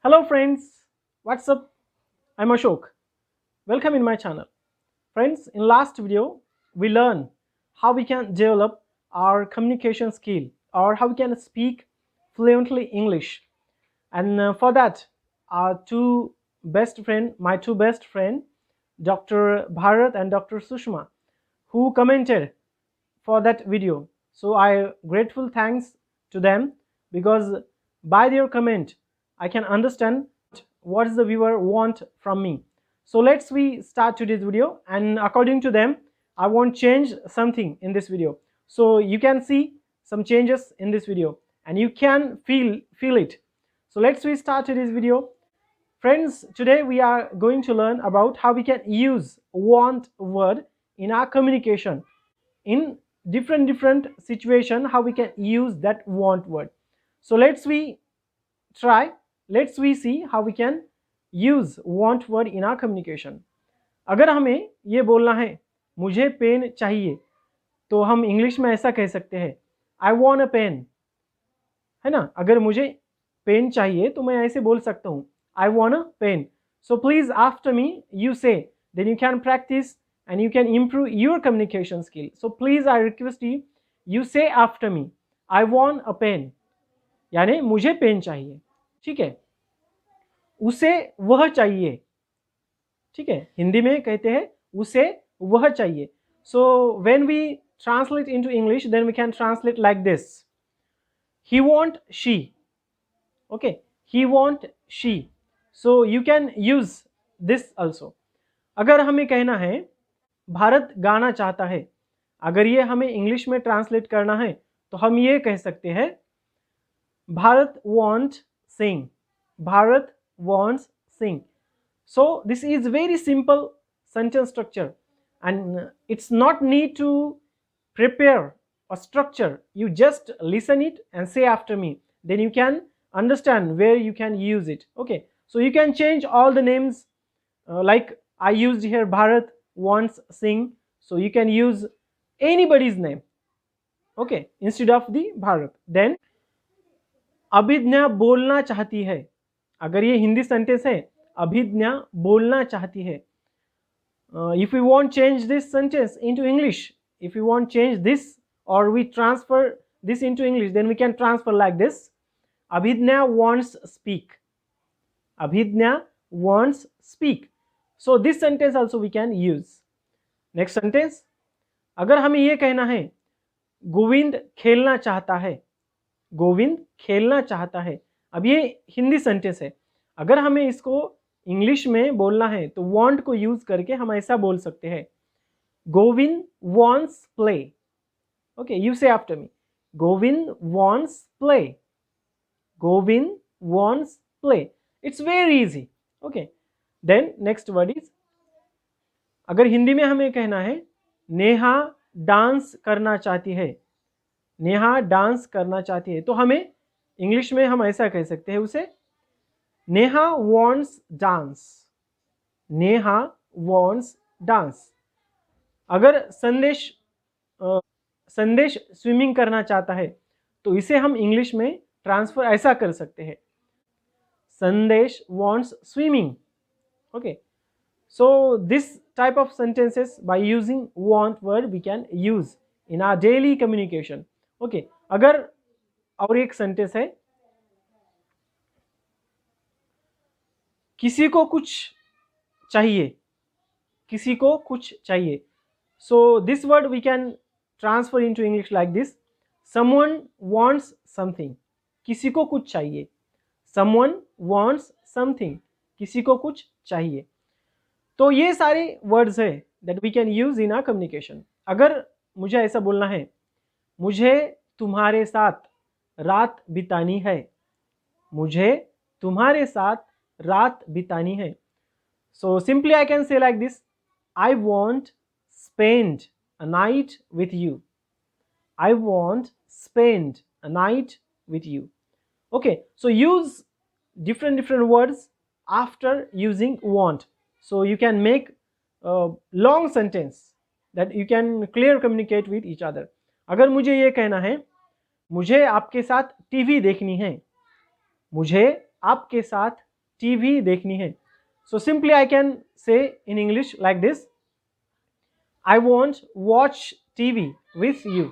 Hello friends, what's up? I'm Ashok. Welcome in my channel. Friends, in last video we learned how we can develop our communication skill or how we can speak fluently English. And for that, our my two best friend, Dr. Bharat and Dr. Sushma, who commented for that video. So I grateful thanks to them because by their comment I can understand what is the viewer want from me. So let's we start today's video, and according to them I want change something in this video. So you can see some changes in this video and you can feel it. So let's we start today's video. Friends, today we are going to learn about how we can use want word in our communication in different situation, how we can use that want word. So let's we see how we can use want word in our communication. अगर हमें ये बोलना है मुझे pen चाहिए, तो हम English में ऐसा कह सकते हैं आई वॉन्ट अ पेन, है ना। अगर मुझे पेन चाहिए तो मैं ऐसे बोल सकता हूँ I want a pen. So please after me you say, then you can practice and you can improve your communication skill. So please I request you say after me, I want a pen, यानी मुझे pen चाहिए. ठीक है, उसे वह चाहिए. ठीक है, हिंदी में कहते हैं उसे वह चाहिए. So when we translate into English, then we can translate like this: he want she. Okay, he want she. So you can use this also. अगर हमें कहना है भारत गाना चाहता है, अगर ये हमें इंग्लिश में ट्रांसलेट करना है तो हम ये कह सकते हैं Bharat want sing. Bharat wants sing. So this is very simple sentence structure and it's not need to prepare a structure. You just listen it and say after me, then you can understand where you can use it. Okay, so you can change all the names, like I used here Bharat wants sing, so you can use anybody's name, okay, instead of the Bharat. Then अभिज्ञा बोलना चाहती है. अगर ये Hindi sentence है अभिज्ञा बोलना चाहती है. If we want change this sentence into English, if we want change this or we transfer this into English, then we can transfer like this: Abhidnya wants speak. Abhidnya wants speak. So this sentence also we can use. Next sentence, अगर हमें ये कहना है गोविंद खेलना चाहता है. गोविंद खेलना चाहता है. अब ये हिंदी सेंटेंस है, अगर हमें इसको इंग्लिश में बोलना है तो वांट को यूज करके हम ऐसा बोल सकते हैं Govind wants play. Okay, you say after me, Govind wants play. Govind wants play. It's very easy. Okay, then next word is, अगर हिंदी में हमें कहना है नेहा डांस करना चाहती है. नेहा डांस करना चाहती है, तो हमें इंग्लिश में हम ऐसा कह सकते हैं उसे Neha wants dance. Neha wants dance. अगर संदेश स्विमिंग करना चाहता है तो इसे हम इंग्लिश में ट्रांसफर ऐसा कर सकते हैं संदेश wants swimming. Okay, so this type of sentences by using want word we can use in our daily communication. Okay, अगर और एक सेंटेंस है किसी को कुछ चाहिए. किसी को कुछ चाहिए. So this word we can transfer into English like this: someone wants something. किसी को कुछ चाहिए. someone wants something. किसी को कुछ चाहिए. तो ये सारे वर्ड्स है that we can use in our communication. अगर मुझे ऐसा बोलना है मुझे तुम्हारे साथ रात बितानी है. मुझे तुम्हारे साथ रात बितानी है. So simply I can say like this: I want spend a night with you. I want spend a night with you. Okay, so use different words after using want, so you can make a long sentence that you can clear communicate with each other. अगर मुझे ये कहना है मुझे आपके साथ TV देखनी है. मुझे आपके साथ टीवी देखनी है। So simply I can say in English like this, I want watch TV with you.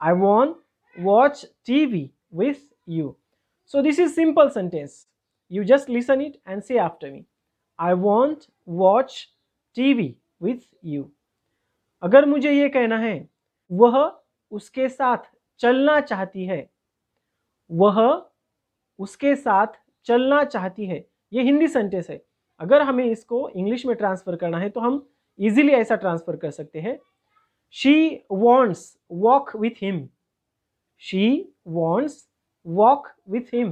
I want watch TV with you. So this is simple sentence. You just listen it and say after me. I want watch TV with you. अगर मुझे ये कहना है वह उसके साथ चलना चाहती है, वह उसके साथ चलना चाहती है, ये हिंदी सेंटेंस है। अगर हमें इसको इंग्लिश में ट्रांसफर करना है तो हम इजीली ऐसा ट्रांसफर कर सकते हैं, She wants walk with him. She wants walk with him.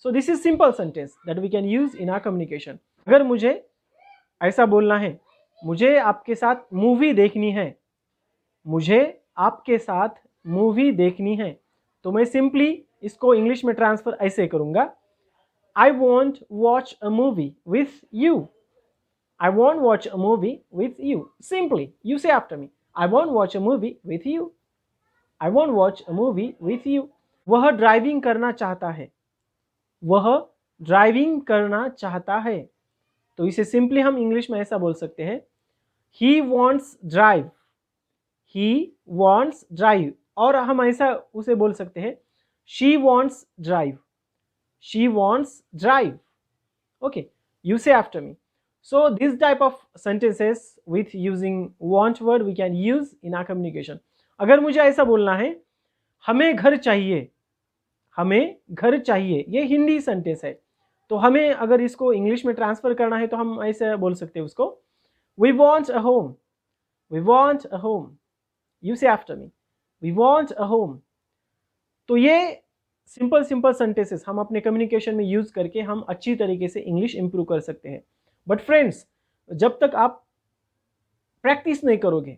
So this is simple sentence that we can use in our communication. अगर मुझे ऐसा बोलना है, मुझे आपके साथ मूवी देखनी है, मुझे आपके साथ मूवी देखनी है, तो मैं सिंपली इसको इंग्लिश में ट्रांसफर ऐसे करूंगा, I want watch a movie with you. I want watch a movie with you. Simply you say after me, I want watch a movie with you. I want watch a movie with you. वह driving करना चाहता है, वह driving करना चाहता है, तो इसे सिंपली हम इंग्लिश में ऐसा बोल सकते हैं, He wants drive. He wants drive. और हम ऐसा उसे बोल सकते हैं, She wants drive. She wants drive. Okay, you say after me. So this type of sentences with using want word we can use in our communication. अगर मुझे ऐसा बोलना है, हमें घर चाहिए, हमें घर चाहिए, ये हिंदी सेंटेंस है, तो हमें अगर इसको इंग्लिश में ट्रांसफर करना है तो हम ऐसे बोल सकते हैं उसको, We want a home. We want a home. You say after me. We want a home. तो ये सिंपल सेंटेंसेस हम अपने कम्युनिकेशन में यूज करके हम अच्छी तरीके से इंग्लिश इंप्रूव कर सकते हैं। बट फ्रेंड्स, जब तक आप प्रैक्टिस नहीं करोगे,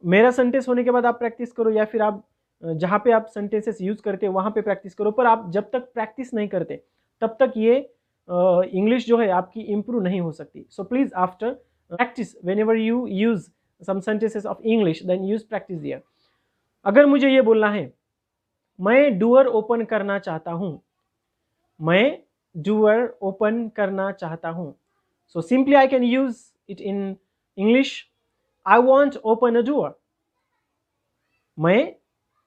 मेरा सेंटेंस होने के बाद आप प्रैक्टिस करो या फिर आप जहाँ पे आप सेंटेंसेस यूज करते हैं वहाँ पे प्रैक्टिस करो, पर आप जब तक प्रैक्टिस नहीं करते तब तक ये इंग्लिश जो है आपकी इंप्रूव नहीं हो सकती। So please after practice whenever you use some sentences of English then use practice there. अगर मुझे ये बोलना है, मैं डोर ओपन करना चाहता हूँ, मैं डोर ओपन करना चाहता हूँ, so simply I can use it in English, I want to open a door. मैं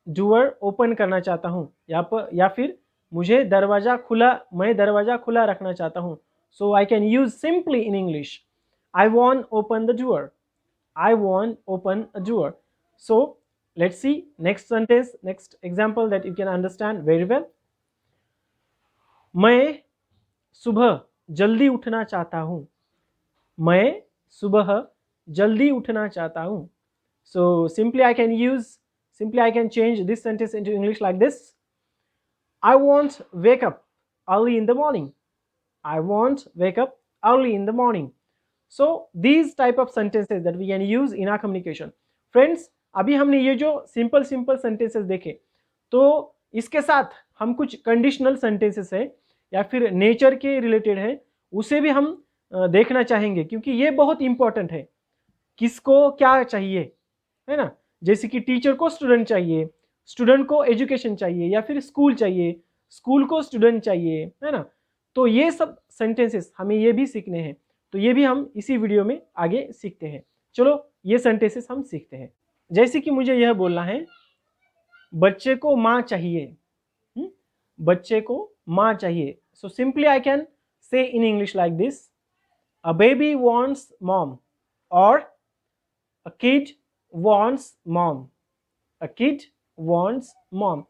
डोर ओपन करना चाहता हूँ, या फिर मुझे दरवाजा खुला, मैं दरवाजा खुला रखना चाहता हूँ, so I can use simply in English, I want open the door. I want open a door. So let's see next sentence, next example that you can understand very well. मैं सुबह जल्दी उठना चाहता हूँ, मैं सुबह जल्दी उठना चाहता हूँ, so simply I can change this sentence into English like this, I want wake up early in the morning. I want wake up early in the morning. So these type of sentences that we can use in our communication. Friends, अभी हमने ये जो simple sentences देखे, तो इसके साथ हम कुछ कंडीशनल सेंटेंसेस है या फिर नेचर के रिलेटेड है, उसे भी हम देखना चाहेंगे, क्योंकि ये बहुत इंपॉर्टेंट है। किसको क्या चाहिए, है ना, जैसे कि टीचर को स्टूडेंट चाहिए, स्टूडेंट को एजुकेशन चाहिए, या फिर स्कूल चाहिए, स्कूल को स्टूडेंट चाहिए, है ना, तो ये सब सेंटेंसेस हमें ये भी सीखने हैं, तो ये भी हम इसी वीडियो में आगे सीखते हैं। चलो ये सेंटेंसेस हम सीखते हैं। जैसे कि मुझे यह बोलना है, बच्चे को माँ चाहिए, बच्चे को माँ चाहिए, so simply I can say in English like this, a baby wants mom, और a kid wants mom, a kid wants mom.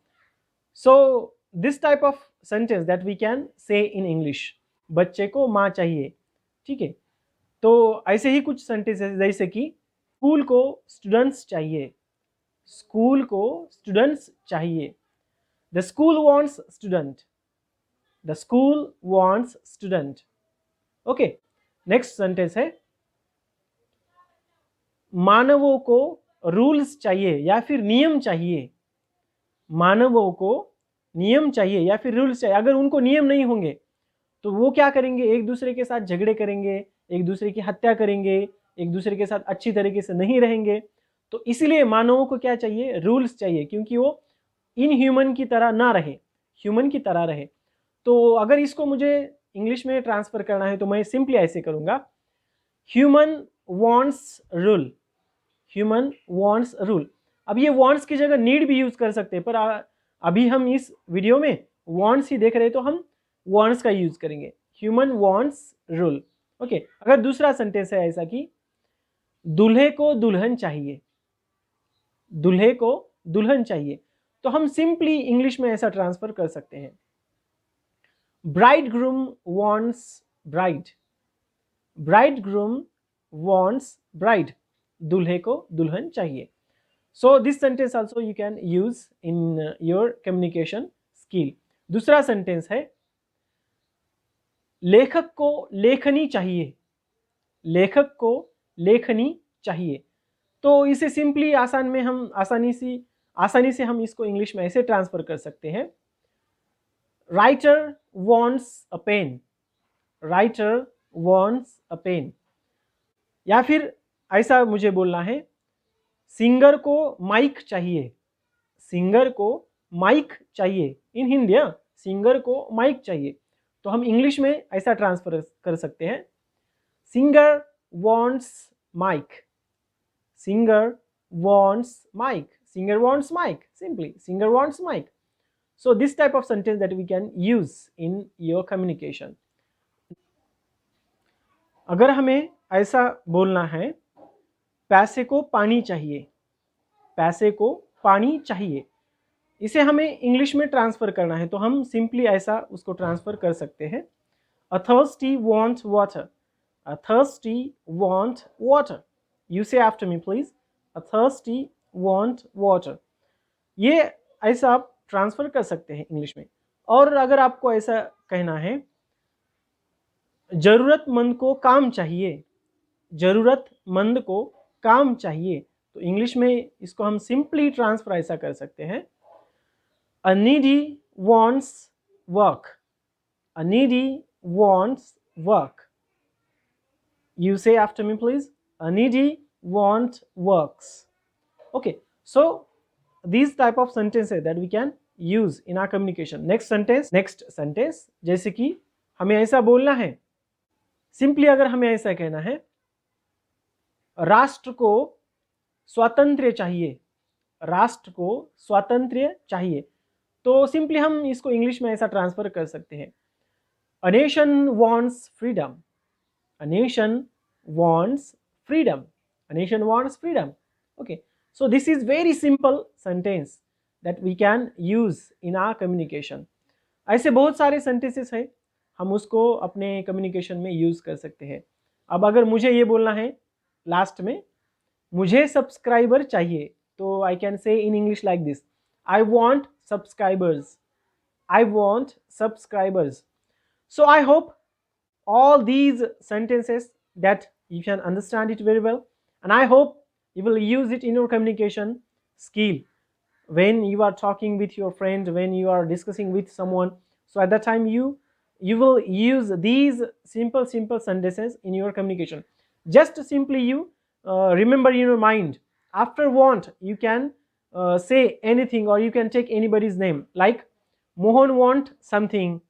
So this type of sentence that we can say in English, बच्चे को माँ चाहिए, ठीक है। तो ऐसे ही कुछ सेंटेंसेस जैसे कि स्कूल को स्टूडेंट्स चाहिए, स्कूल को स्टूडेंट्स चाहिए, the school wants student, the school wants student. Okay, next sentence है, मानवों को रूल्स चाहिए या फिर नियम चाहिए, मानवों को नियम चाहिए या फिर रूल्स चाहिए। अगर उनको नियम नहीं होंगे तो वो क्या करेंगे, एक दूसरे के साथ झगड़े करेंगे, एक दूसरे की हत्या करेंगे, एक दूसरे के साथ अच्छी तरीके से नहीं रहेंगे। तो इसलिए मानवों को क्या चाहिए, रूल्स चाहिए, क्योंकि वो इन ह्यूमन की तरह ना रहे, ह्यूमन की तरह रहे। तो अगर इसको मुझे इंग्लिश में ट्रांसफर करना है तो मैं सिंपली ऐसे करूँगा, human wants rule, human wants rule. अब ये वांट्स की जगह नीड भी यूज़ कर सकते हैं, पर अभी हम इस वीडियो में वांट्स ही देख रहे हैं तो हम वांट्स का यूज़ करेंगे, ह्यूमन वांट्स रूल। ओके, अगर दूसरा सेंटेंस है ऐसा कि दूल्हे को दुल्हन चाहिए, दूल्हे को दुल्हन चाहिए, तो हम सिंपली इंग्लिश में ऐसा ट्रांसफर कर सकते हैं, bridegroom wants bride, bridegroom wants bride, दूल्हे को दुल्हन चाहिए। So this sentence also you can use in your communication skill. दूसरा सेंटेंस है, लेखक को लेखनी चाहिए, लेखक को लेखनी चाहिए, तो इसे सिंपली आसानी से हम इसको इंग्लिश में ऐसे ट्रांसफर कर सकते हैं, writer wants a pen, writer wants a pen. या फिर ऐसा मुझे बोलना है, सिंगर को माइक चाहिए, सिंगर को माइक चाहिए, इन हिंदी सिंगर को माइक चाहिए, तो हम इंग्लिश में ऐसा ट्रांसफर कर सकते हैं, singer wants mic, singer wants mic, singer wants mic, simply singer wants mic. So this type of sentence that we can use in your communication. अगर हमें ऐसा बोलना है, पैसे को पानी चाहिए, पैसे को पानी चाहिए, इसे हमें इंग्लिश में ट्रांसफर करना है तो हम सिंपली ऐसा उसको ट्रांसफर कर सकते हैं, a thirsty wants water, a thirsty want water. You say after me please, a thirsty want water. ये ऐसा आप ट्रांसफर कर सकते हैं इंग्लिश में। और अगर आपको ऐसा कहना है, जरूरतमंद को काम चाहिए, जरूरतमंद को काम चाहिए, तो इंग्लिश में इसको हम सिंपली ट्रांसफर ऐसा कर सकते हैं, a needy wants work, a needy wants work. You say after me please, a needy want works. Okay, so these type of sentences that we can use in our communication. next sentence जैसे कि हमें ऐसा बोलना है, simply अगर हमें ऐसा कहना है, राष्ट्र को स्वातंत्र्य चाहिए, राष्ट्र को स्वातंत्र्य चाहिए, तो सिंपली हम इसको इंग्लिश में ऐसा ट्रांसफर कर सकते हैं, a nation wants freedom, a nation wants freedom, a nation wants freedom. Okay, so this is very simple sentence that we can use in our communication. ऐसे बहुत सारे sentences हैं, हम उसको अपने communication में use कर सकते हैं। अब अगर मुझे ये बोलना है लास्ट में, मुझे सब्सक्राइबर चाहिए, तो I can say in English like this, I want subscribers, I want subscribers. So I hope all these sentences that you can understand it very well, and I hope you will use it in your communication skill when you are talking with your friend, when you are discussing with someone. So at that time you will use these simple sentences in your communication. Just simply you remember in your mind, after want you can say anything, or you can take anybody's name, like Mohan want something,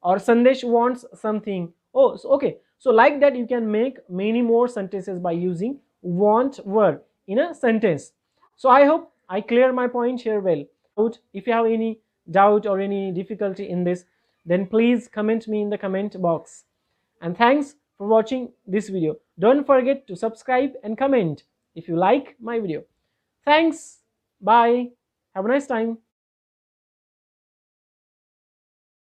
or Sandesh wants something. Oh, so, okay, so like that you can make many more sentences by using want word in a sentence. So I hope I clear my point here well. If you have any doubt or any difficulty in this, then please comment me in the comment box. And thanks for watching this video. Don't forget to subscribe and comment if you like my video. Thanks. Bye. Have a nice time.